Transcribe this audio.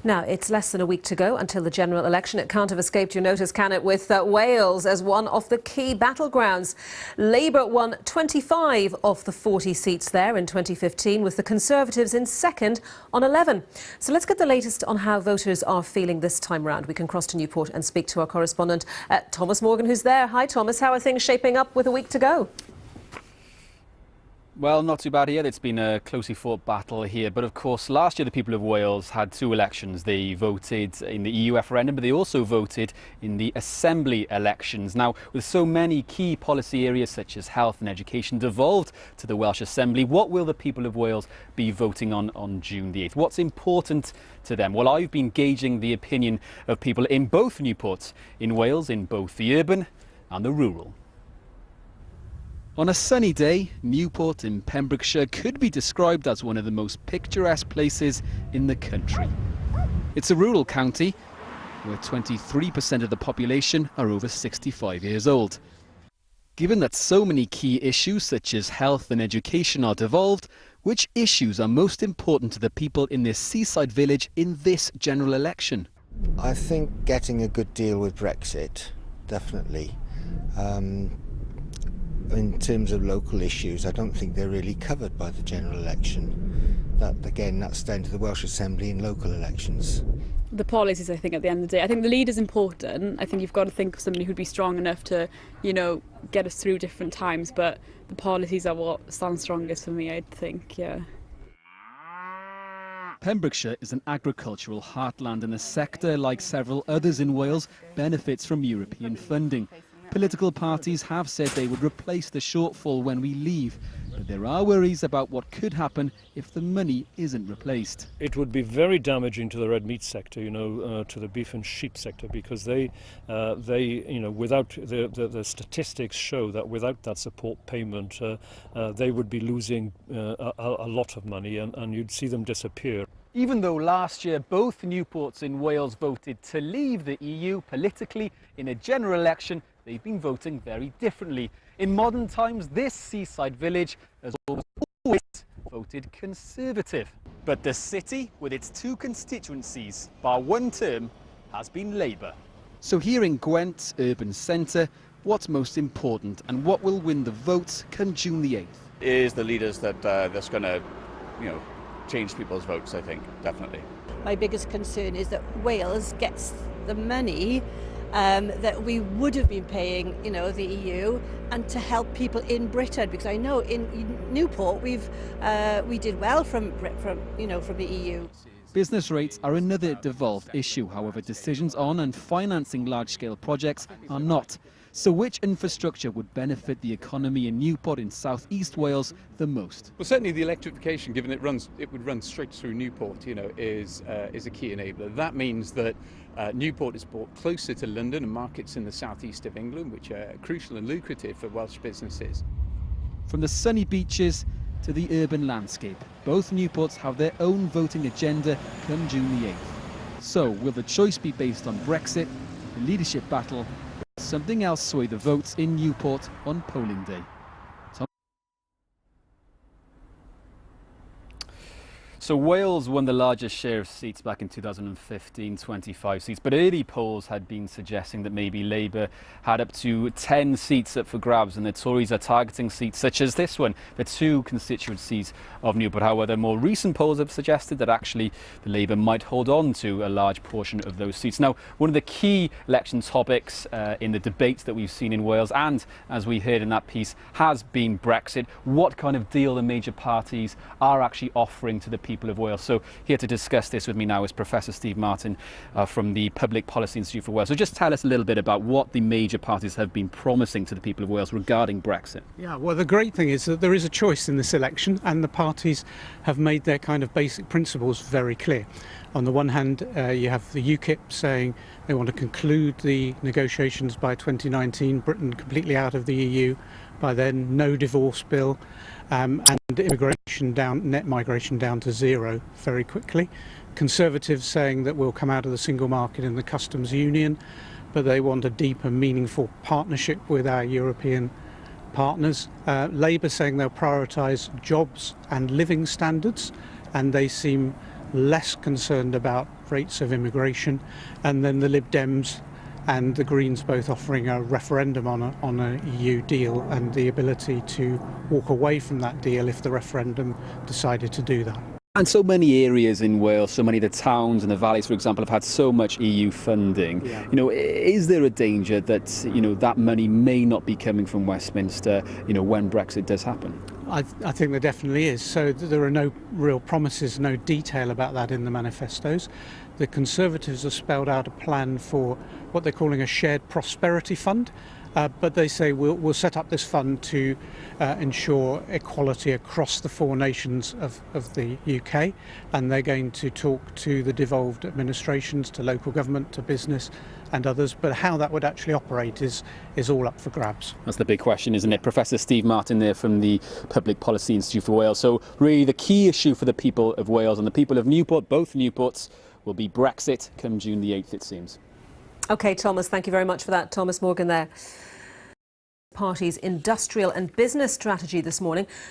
Now, it's less than a week to go until the general election. It can't have escaped your notice, can it, with Wales as one of the key battlegrounds. Labour won 25 of the 40 seats there in 2015, with the Conservatives in second on 11. So let's get the latest on how voters are feeling this time round. We can cross to Newport and speak to our correspondent, Thomas Morgan, who's there. Hi, Thomas. How are things shaping up with a week to go? Well, not too bad here. It's been a closely fought battle here. But of course, last year the people of Wales had two elections. They voted in the EU referendum, but they also voted in the Assembly elections. Now, with so many key policy areas such as health and education devolved to the Welsh Assembly, what will the people of Wales be voting on June the 8th? What's important to them? Well, I've been gauging the opinion of people in both Newports in Wales, in both the urban and the rural. On a sunny day, Newport in Pembrokeshire could be described as one of the most picturesque places in the country. It's a rural county where 23% of the population are over 65 years old. Given that so many key issues such as health and education are devolved, which issues are most important to the people in this seaside village in this general election? I think getting a good deal with Brexit, definitely. In terms of local issues, I don't think they're really covered by the general election. That's down to the Welsh Assembly in local elections. The policies, I think, at the end of the day, I think the leader's important. I think you've got to think of somebody who'd be strong enough to, get us through different times. But the policies are what stand strongest for me, I think, yeah. Pembrokeshire is an agricultural heartland, and the sector, like several others in Wales, benefits from European funding. Political parties have said they would replace the shortfall when we leave, but there are worries about what could happen if the money isn't replaced. It would be very damaging to the red meat sector, to the beef and sheep sector, because without the statistics show that without that support payment, they would be losing a lot of money, and you'd see them disappear. Even though last year both Newports in Wales voted to leave the EU politically in a general election, they've been voting very differently. In modern times, this seaside village has always voted Conservative. But the city, with its two constituencies, bar one term, has been Labour. So here in Gwent urban centre, what's most important and what will win the votes come June the 8th? It is the leaders that's going to, change people's votes, I think, definitely. My biggest concern is that Wales gets the money that we would have been paying, the EU, and to help people in Britain, because I know in Newport we did well from the EU. Business rates are another devolved issue. However, decisions on and financing large-scale projects are not. So which infrastructure would benefit the economy in Newport in south-east Wales the most? Well, certainly the electrification, given it would run straight through Newport, is a key enabler. That means that Newport is brought closer to London and markets in the southeast of England, which are crucial and lucrative for Welsh businesses. From the sunny beaches to the urban landscape, both Newports have their own voting agenda come June the 8th. So will the choice be based on Brexit, the leadership battle, something else sway the votes in Newport on polling day? So Wales won the largest share of seats back in 2015, 25 seats, but early polls had been suggesting that maybe Labour had up to 10 seats up for grabs, and the Tories are targeting seats such as this one, the two constituencies of Newport. However, more recent polls have suggested that actually the Labour might hold on to a large portion of those seats. Now, one of the key election topics in the debates that we've seen in Wales, and as we heard in that piece, has been Brexit. What kind of deal the major parties are actually offering to the people of Wales. So here to discuss this with me now is Professor Steve Martin from the Public Policy Institute for Wales. So just tell us a little bit about what the major parties have been promising to the people of Wales regarding Brexit. Yeah, well, the great thing is that there is a choice in this election, and the parties have made their kind of basic principles very clear. On the one hand, you have the UKIP saying they want to conclude the negotiations by 2019, Britain completely out of the EU by then, no divorce bill, and net migration down to zero very quickly. Conservatives saying that we'll come out of the single market in the customs union, but they want a deeper, meaningful partnership with our European partners. Labour saying they'll prioritise jobs and living standards, and they seem less concerned about rates of immigration, and then the Lib Dems and the Greens both offering a referendum on a EU deal and the ability to walk away from that deal if the referendum decided to do that. And so many areas in Wales, so many of the towns and the valleys, for example, have had so much EU funding. Yeah. You know, is there a danger that, that money may not be coming from Westminster, when Brexit does happen? I think there definitely is. So there are no real promises, no detail about that in the manifestos. The Conservatives have spelled out a plan for what they're calling a shared prosperity fund. But they say we'll set up this fund to ensure equality across the four nations of the UK, and they're going to talk to the devolved administrations, to local government, to business and others, but how that would actually operate is all up for grabs. That's the big question, isn't it? Professor Steve Martin there from the Public Policy Institute for Wales. So really the key issue for the people of Wales and the people of Newport, both Newports, will be Brexit come June the 8th, it seems. OK, Thomas, thank you very much for that. Thomas Morgan there. Party's industrial and business strategy this morning.